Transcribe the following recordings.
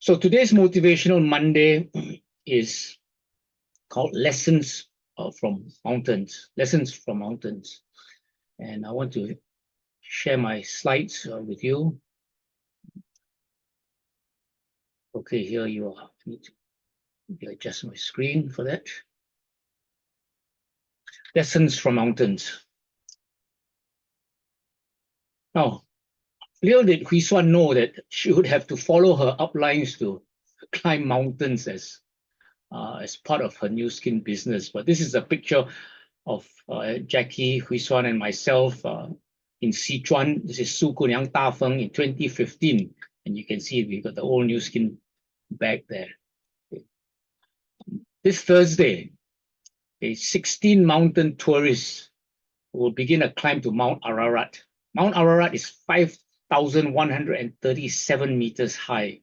So today's Motivational Monday is called Lessons from Mountains. Lessons from Mountains. And I want to share my slides with you. Okay, here you are. I need to adjust my screen for that. Lessons from Mountains. Now, little did Hwee Suan know that she would have to follow her uplines to climb mountains as part of her new skin business. But this is a picture of Jackie, Hwee Suan, and myself in Sichuan. This is Sukunyang Tafeng in 2015. And you can see we've got the old new skin bag there. Okay. This Thursday, 16 mountain tourists will begin a climb to Mt Ararat. Mt Ararat is 5,137 meters high,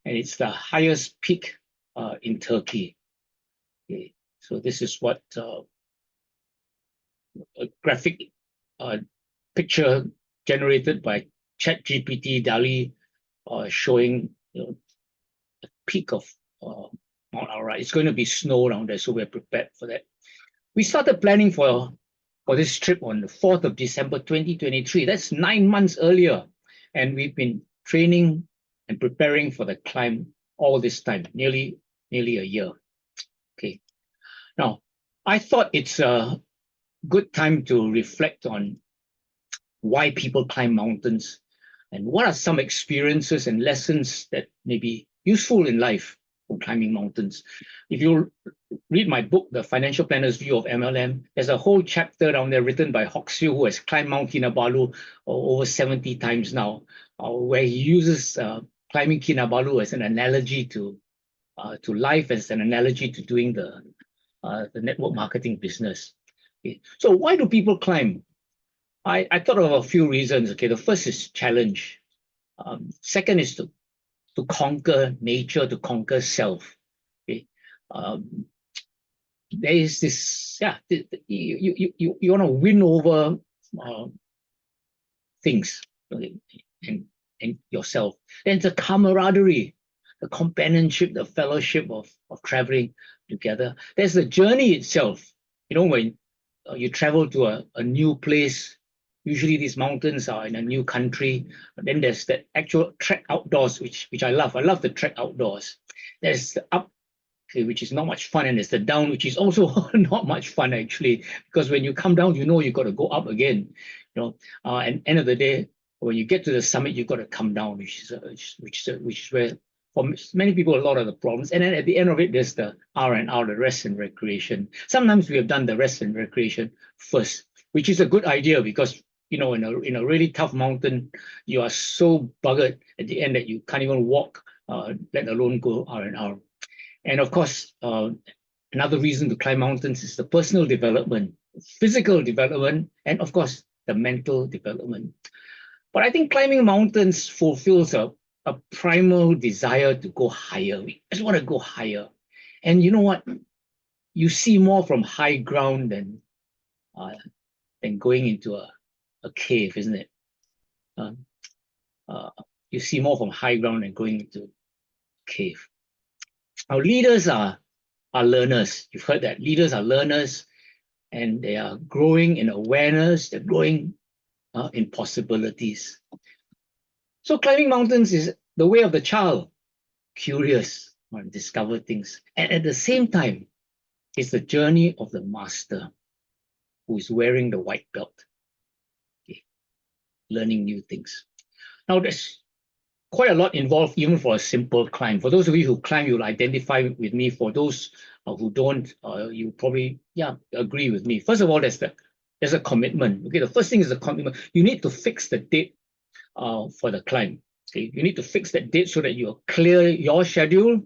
and it's the highest peak in Turkey. Okay. So this is what a graphic picture generated by ChatGPT DALL-E showing the peak of Mount Ararat. It's going to be snow around there, so we're prepared for that. We started planning for this trip on the 4th of December 2023. That's 9 months earlier, and we've been training and preparing for the climb all this time, nearly a year. Okay. Now, I thought it's a good time to reflect on why people climb mountains and what are some experiences and lessons that may be useful in life from climbing mountains. If you read my book, The Financial Planner's View of MLM, there's a whole chapter down there written by Hwee Suan, who has climbed Mount Kinabalu over 70 times now, where he uses climbing Kinabalu as an analogy to life, as an analogy to doing the network marketing business. Okay. So why do people climb? I thought of a few reasons. Okay, the first is challenge. Second is to conquer nature, to conquer self. Okay. There is this, you want to win over things, okay, and yourself. Then the camaraderie, the companionship, the fellowship of traveling together. There's the journey itself. You know, when you travel to a new place, usually these mountains are in a new country. But then there's the actual trek outdoors, which I love. I love the trek outdoors. There's the up, okay, which is not much fun, and there's the down, which is also not much fun actually, because when you come down, you know you got to go up again. You know, and end of the day, when you get to the summit, you got to come down, which is where for many people a lot of the problems. And then at the end of it, there's the R&R, the rest and recreation. Sometimes we have done the rest and recreation first, which is a good idea because, you know, in a really tough mountain, you are so buggered at the end that you can't even walk, let alone go R&R. And of course, another reason to climb mountains is the personal development, physical development, and of course, the mental development. But I think climbing mountains fulfills a primal desire to go higher. We just want to go higher. And you know what? You see more from high ground than going into a cave, isn't it? You see more from high ground than going into a cave. Now, leaders are learners. You've heard that. Leaders are learners, and they are growing in awareness. They're growing in possibilities. So climbing mountains is the way of the child, curious, want to discover things. And at the same time, it's the journey of the master who is wearing the white belt, okay, learning new things. Now, there's quite a lot involved even for a simple climb. For those of you who climb, you'll identify with me. For those who don't, you probably, agree with me. First of all, there's a commitment. Okay, the first thing is a commitment. You need to fix the date for the climb. Okay, you need to fix that date so that you clear your schedule.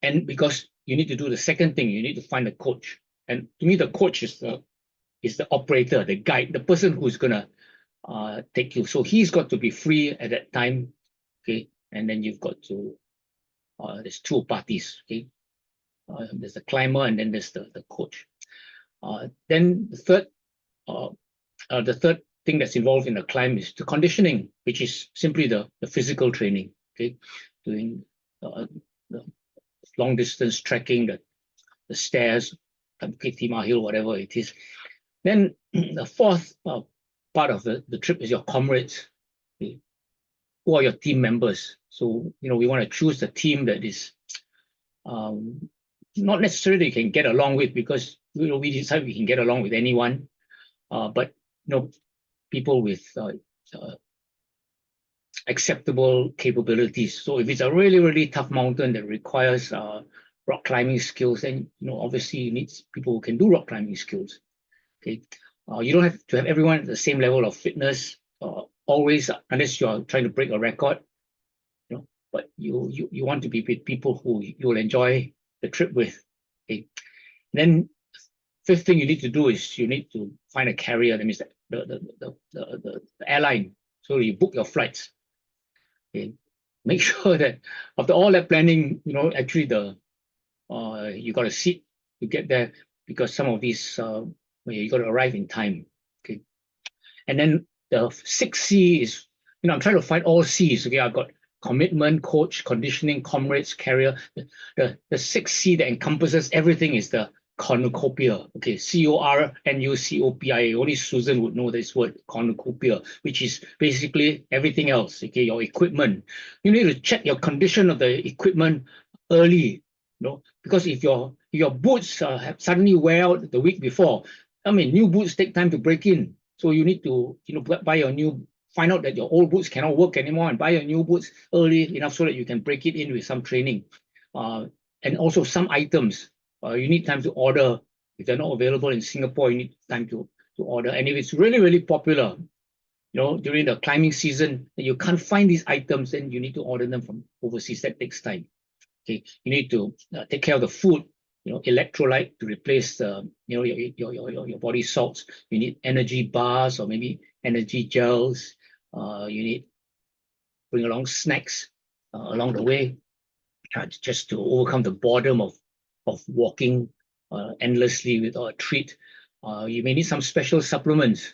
And because you need to do the second thing, you need to find a coach. And to me, the coach is the operator, the guide, the person who's gonna take you. So he's got to be free at that time. Okay, and then you've got to there's two parties. Okay, there's the climber and then there's the coach. Then the third thing that's involved in the climb is the conditioning, which is simply the physical training. Okay, doing the long distance trekking, the stairs, Bukit Timah Hill, whatever it is. Then the fourth part of the trip is your comrades. Okay? Who are your team members? So, we want to choose the team that is not necessarily you can get along with, because we decide we can get along with anyone, but people with acceptable capabilities. So if it's a really, really tough mountain that requires rock climbing skills, then obviously you need people who can do rock climbing skills. Okay, you don't have to have everyone at the same level of fitness always, unless you are trying to break a record. But you want to be with people who you will enjoy the trip with. Okay, then fifth thing you need to do is you need to find a carrier. That means the airline. So you book your flights. Okay, make sure that after all that planning, actually you got a seat to get there, because some of these you got to arrive in time. Okay, and then the sixth C is I'm trying to find all C's. Okay, I've got commitment, coach, conditioning, comrades, carrier. The sixth C that encompasses everything is the cornucopia. Okay, CORNUCOPIA. Only Susan would know this word, cornucopia, which is basically everything else. Okay, your equipment. You need to check your condition of the equipment early. Because if your boots have suddenly wear out the week before, new boots take time to break in. So you need to buy your new. Find out that your old boots cannot work anymore and buy your new boots early enough so that you can break it in with some training. And also some items, you need time to order. If they're not available in Singapore, you need time to order. And if it's really, really popular, during the climbing season, and you can't find these items, then you need to order them from overseas. That takes time. Okay, you need to take care of the food. Electrolyte to replace your body salts. You need energy bars or maybe energy gels. You need bring along snacks along the way, just to overcome the boredom of walking endlessly without a treat. You may need some special supplements.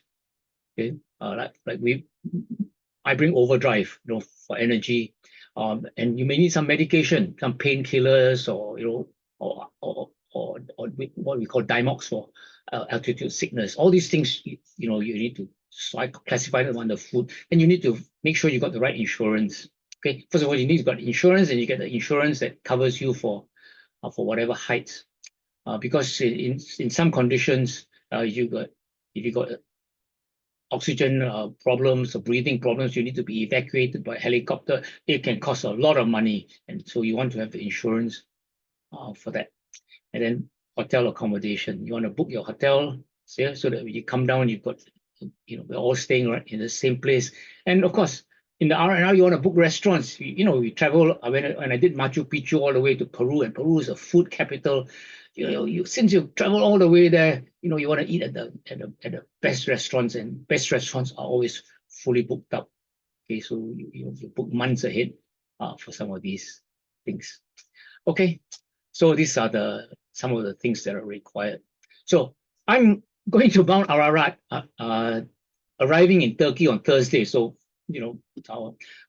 Okay, I bring Overdrive, for energy, and you may need some medication, some painkillers, or what we call Dimox for altitude sickness. All these things, you need to. So I classify them under food, and you need to make sure you got the right insurance. Okay, first of all, you need to got insurance, and you get the insurance that covers you for whatever heights. Because in some conditions, if you got oxygen problems or breathing problems, you need to be evacuated by helicopter. It can cost a lot of money, and so you want to have the insurance for that. And then hotel accommodation. You want to book your hotel so that when you come down, you've got, we're all staying right in the same place. And of course, in the R&R, you want to book restaurants. We travel, when I did Machu Picchu all the way to Peru, and Peru is a food capital. Since you travel all the way there, you want to eat at the best restaurants, and best restaurants are always fully booked up. Okay, so you book months ahead for some of these things. Okay, so these are some of the things that are required. So I'm going to Mount Ararat, arriving in Turkey on Thursday. So,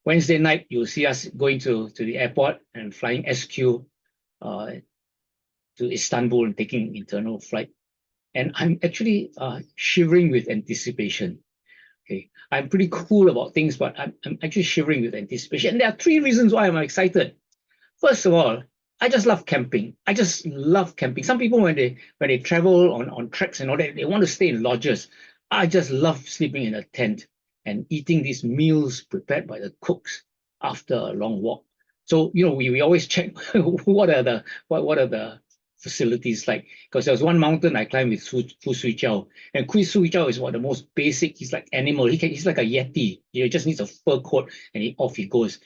Wednesday night, you'll see us going to the airport and flying SQ to Istanbul and taking internal flight. And I'm actually shivering with anticipation. Okay, I'm pretty cool about things, but I'm actually shivering with anticipation. And there are three reasons why I'm excited. First of all, I just love camping. I just love camping. Some people, when they travel on treks and all that, they want to stay in lodges. I just love sleeping in a tent and eating these meals prepared by the cooks after a long walk. So we always check what are the facilities like, because there was one mountain I climbed with Hwee Suan, and Hwee Suan is the most basic. He's like animal. He's like a yeti. He just needs a fur coat, and off he goes.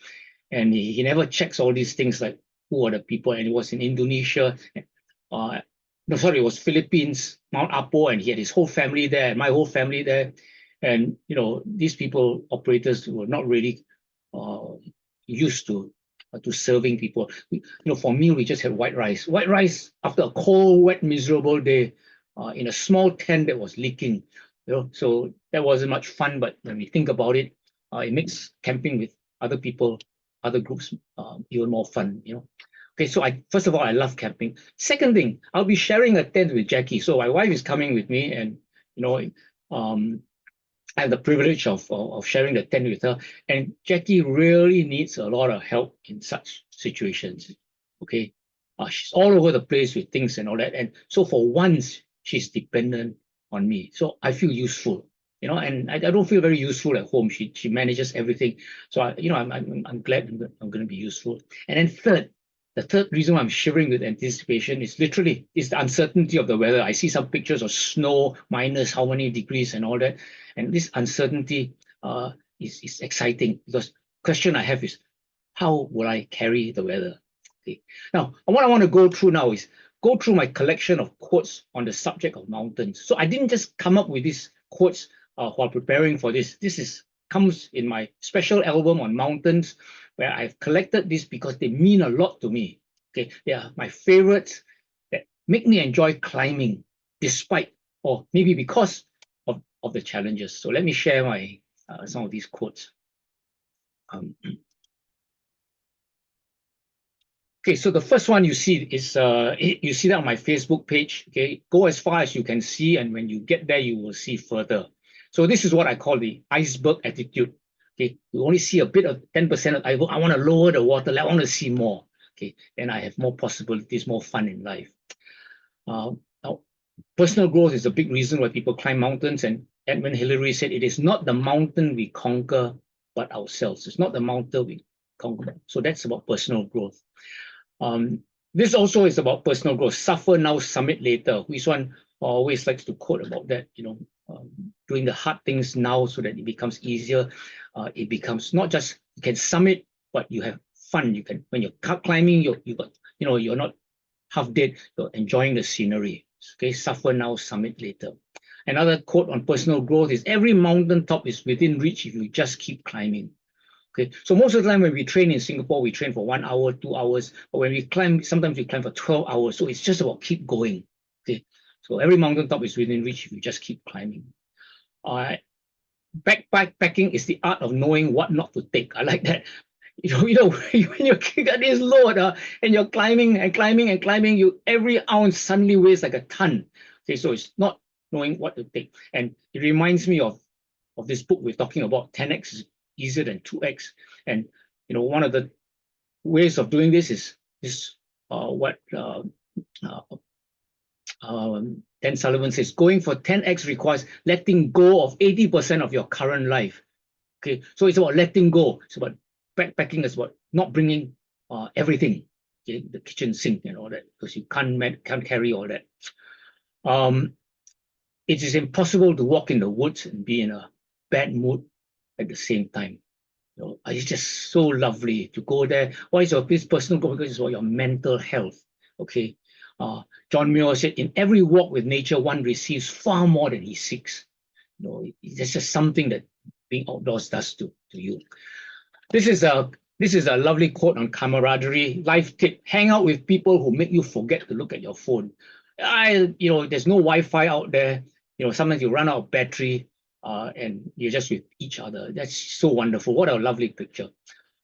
And he never checks all these things like who are the people. And it was in Indonesia. It was Philippines, Mount Apo, and he had his whole family there, my whole family there. And these people, operators, were not really used to serving people. For meal, we just had white rice. White rice after a cold, wet, miserable day in a small tent that was leaking. So that wasn't much fun. But when we think about it, it makes camping with other people other groups even more fun, Okay, so first of all, I love camping. Second thing, I'll be sharing a tent with Jackie. So my wife is coming with me, and um, I have the privilege of sharing the tent with her. And Jackie really needs a lot of help in such situations. Okay, she's all over the place with things and all that. And so for once, she's dependent on me. So I feel useful, and I don't feel very useful at home. She manages everything. So I'm glad I'm going to be useful. And then the third reason why I'm shivering with anticipation is the uncertainty of the weather. I see some pictures of snow, minus how many degrees and all that. And this uncertainty is exciting, because the question I have is, how will I carry the weather? Okay. Now, what I want to go through now is go through my collection of quotes on the subject of mountains. So I didn't just come up with these quotes while preparing for this. This comes in my special album on mountains, where I've collected this because they mean a lot to me. Okay, they are my favorites that make me enjoy climbing, despite or maybe because of the challenges. So let me share my some of these quotes. Okay, so the first one you see is you see that on my Facebook page. Okay, go as far as you can see, and when you get there, you will see further. So this is what I call the iceberg attitude. Okay, you only see a bit of 10% of I want to lower the water level. I want to see more. Okay, then I have more possibilities, more fun in life. Now, personal growth is a big reason why people climb mountains. And Edmund Hillary said, "It is not the mountain we conquer, but ourselves. It's not the mountain we conquer." So that's about personal growth. This also is about personal growth. Suffer now, summit later. Hwee Suan always likes to quote about that, doing the hard things now so that it becomes easier. It becomes not just you can summit, but you have fun. You can, when you're climbing, you're not half dead. You're enjoying the scenery. Okay, suffer now, summit later. Another quote on personal growth is, every mountaintop is within reach if you just keep climbing. Okay, so most of the time when we train in Singapore, we train for 1 hour, 2 hours, but when we climb, sometimes we climb for 12 hours. So it's just about keep going. Okay, so every mountaintop is within reach if you just keep climbing. Backpacking is the art of knowing what not to take. I like that. When you get this load and you're climbing and climbing and climbing, every ounce suddenly weighs like a ton. Okay, so it's not knowing what to take. And it reminds me of this book we're talking about, 10x is easier than 2x. And one of the ways of doing this is what Dan Sullivan says, going for 10x requires letting go of 80% of your current life. Okay, so it's about letting go. It's about backpacking is about not bringing everything, okay, the kitchen sink and all that, because you can't carry all that. It is impossible to walk in the woods and be in a bad mood at the same time. It's just so lovely to go there. Why is this personal growth? Because it's about your mental health. Okay. John Muir said, in every walk with nature, one receives far more than he seeks. It's just something that being outdoors does to you. This is a lovely quote on camaraderie. Life tip: hang out with people who make you forget to look at your phone. There's no Wi-Fi out there. Sometimes you run out of battery, and you're just with each other. That's so wonderful. What a lovely picture.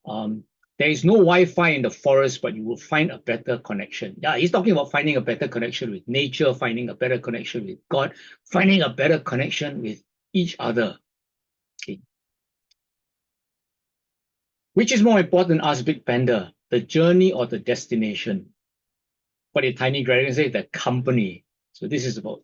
There is no Wi-Fi in the forest, but you will find a better connection. Yeah, he's talking about finding a better connection with nature, finding a better connection with God, finding a better connection with each other. Okay. Which is more important, asked Big Panda, the journey or the destination? But a tiny dragon says the company. So this is about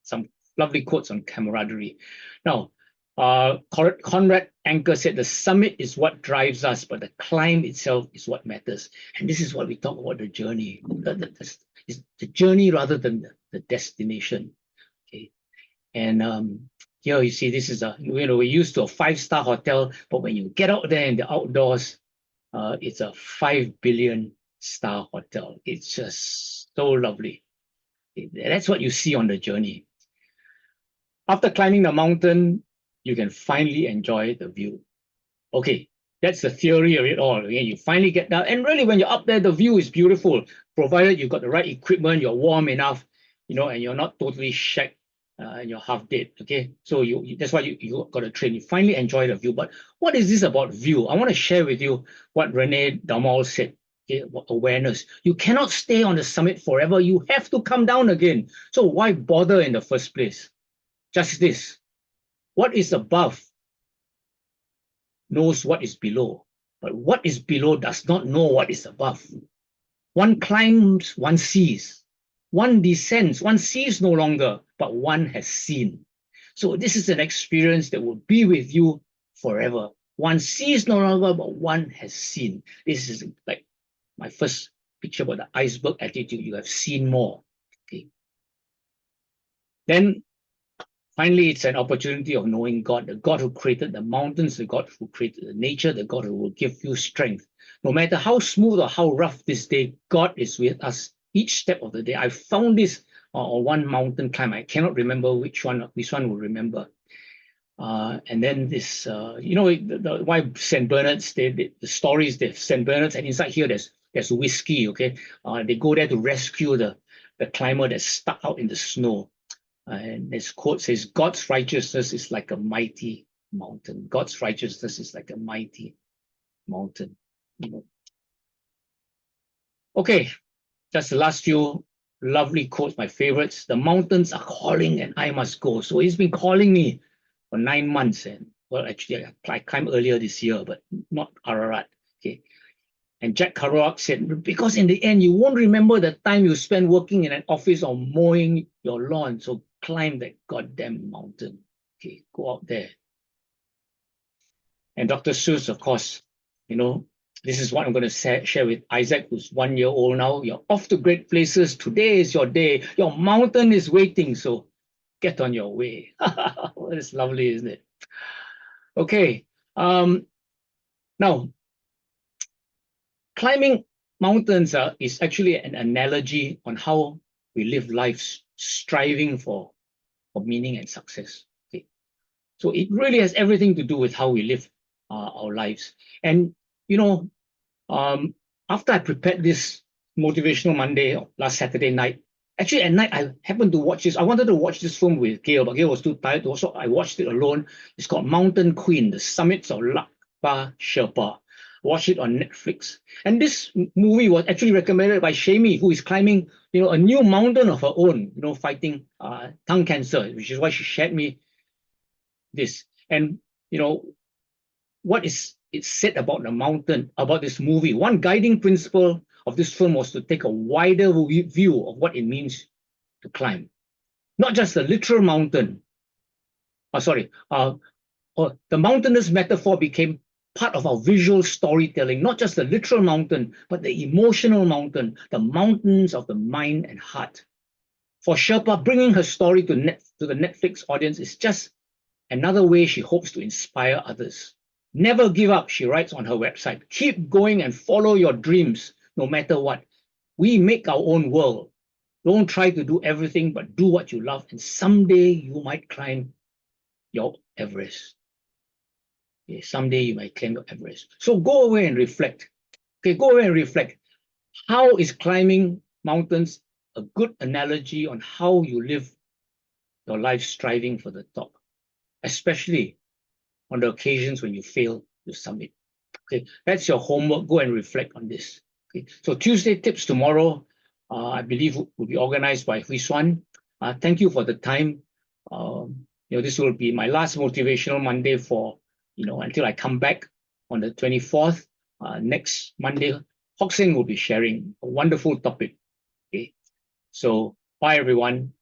some lovely quotes on camaraderie. Now, Conrad Anker said, the summit is what drives us, but the climb itself is what matters. And this is what we talk about, the journey. It's the journey rather than the destination. Okay. And here you see, this is we're used to a 5-star hotel, but when you get out there in the outdoors, it's a 5 billion star hotel. It's just so lovely. That's what you see on the journey. After climbing the mountain, you can finally enjoy the view. Okay, that's the theory of it all. Okay? You finally get down, and really when you're up there, the view is beautiful, provided you've got the right equipment, you're warm enough, and you're not totally shacked and you're half dead. Okay, so that's why you got to train. You finally enjoy the view. But what is this about view? I want to share with you what Rene Dalmau said. Okay, awareness. You cannot stay on the summit forever. You have to come down again. So why bother in the first place? Just this. What is above knows what is below, but what is below does not know what is above. One climbs, one sees. One descends, one sees no longer, but one has seen. So this is an experience that will be with you forever. One sees no longer, but one has seen. This is like my first picture about the iceberg attitude. You have seen more. Okay. Then finally, it's an opportunity of knowing God, the God who created the mountains, the God who created the nature, the God who will give you strength. No matter how smooth or how rough this day, God is with us each step of the day. I found this on one mountain climb. I cannot remember which one will remember. And then this, why St. Bernard's, the stories, the St. Bernard's, and inside here there's whiskey, okay? They go there to rescue the climber that's stuck out in the snow. And this quote says, God's righteousness is like a mighty mountain. God's righteousness is like a mighty mountain. Okay, that's the last few lovely quotes, my favorites. The mountains are calling and I must go. So he's been calling me for 9 months. And well, actually, I climbed earlier this year, but not Ararat. Okay. And Jack Kerouac said, because in the end, you won't remember the time you spent working in an office or mowing your lawn. So climb that goddamn mountain. Okay, go out there. And Dr. Seuss, of course, this is what I'm going to share with Isaac, who's 1 year old now. You're off to great places. Today is your day. Your mountain is waiting. So get on your way. It's lovely, isn't it? Okay. Now, climbing mountains is actually an analogy on how we live lives striving for meaning and success. Okay. So it really has everything to do with how we live our lives. And, after I prepared this Motivational Monday last Saturday night, actually at night I happened to watch this. I wanted to watch this film with Gail, but Gail was too tired. So I watched it alone. It's called Mountain Queen, The Summits of Lakpa Sherpa. Watch it on Netflix. And this movie was actually recommended by Shami, who is climbing, a new mountain of her own, fighting tongue cancer, which is why she shared me this. And, what is it said about the mountain, about this movie? One guiding principle of this film was to take a wider view of what it means to climb. Not just the literal mountain. The mountainous metaphor became part of our visual storytelling, not just the literal mountain, but the emotional mountain, the mountains of the mind and heart. For Sherpa, bringing her story to the Netflix audience is just another way she hopes to inspire others. Never give up, she writes on her website. Keep going and follow your dreams, no matter what. We make our own world. Don't try to do everything, but do what you love, and someday you might climb your Everest. Okay, someday you might climb your Everest. So go away and reflect. Okay, go away and reflect. How is climbing mountains a good analogy on how you live your life striving for the top, especially on the occasions when you fail to summit? Okay, that's your homework. Go and reflect on this. Okay, so Tuesday tips tomorrow, I believe will be organized by Hwee Suan. Thank you for the time. This will be my last Motivational Monday for, until I come back on the 24th. Next Monday, Hock Seng will be sharing a wonderful topic. Okay, so bye everyone.